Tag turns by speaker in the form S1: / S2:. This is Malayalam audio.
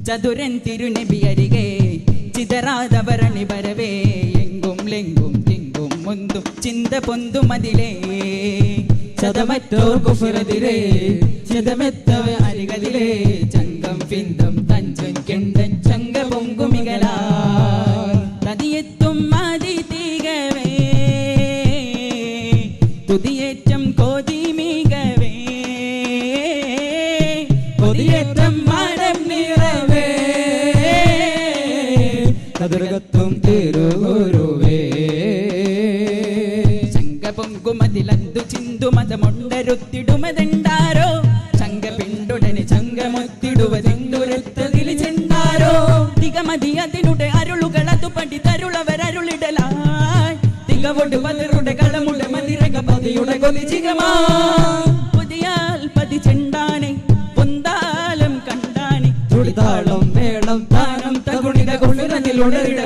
S1: ചതുരൻ തിരുനബി അരികെ ചിതറാതവരണി വരവേ എങ്കും ലെങ്കും തിങ്കും മുന്തും ചിന്ത പൊന്തും അതിലേ ചതമറ്റോർ കുഫിറതിലേ ചിതമെത്തവ അരികതിലേ ചങ്കം പിന്തം തഞ്ചൻ കെണ്ടൻ ചങ്ക പൊങ്കുമികലാ തതിയെത്തും മാതി തീകവേ തുതിയേറ്റം കോതി മികവേ കൊതിയേറ്റം മാനം നിറവേ കതിർകത്തും തിരുഗുരുവേ ചങ്ക പൊങ്കുമതിലന്തു ചിന്തു മതമൊണ്ടരുത്തിടുമതെണ്ടാരോ ചങ്ക പിണ്ടുടനെ ചങ്കമൊത്തിടുവതെന്തുരത്തതിൽ ചെണ്ടാരോ തികമതി അതിനുടെ അരുളുകളതു പടി തരുളവരരുളിടലായി തികവൊട് പതിരുടെ കളമുടെ മതിരക പതിയുടെ കൊതിചികമാ പുതിയാൽ പതി ചെണ്ടാനെ പൊന്താലം കണ്ടാനെ തുളിതാളം മേളം താനം തകുണിത കൊള്ളുന്നതിലുണരിട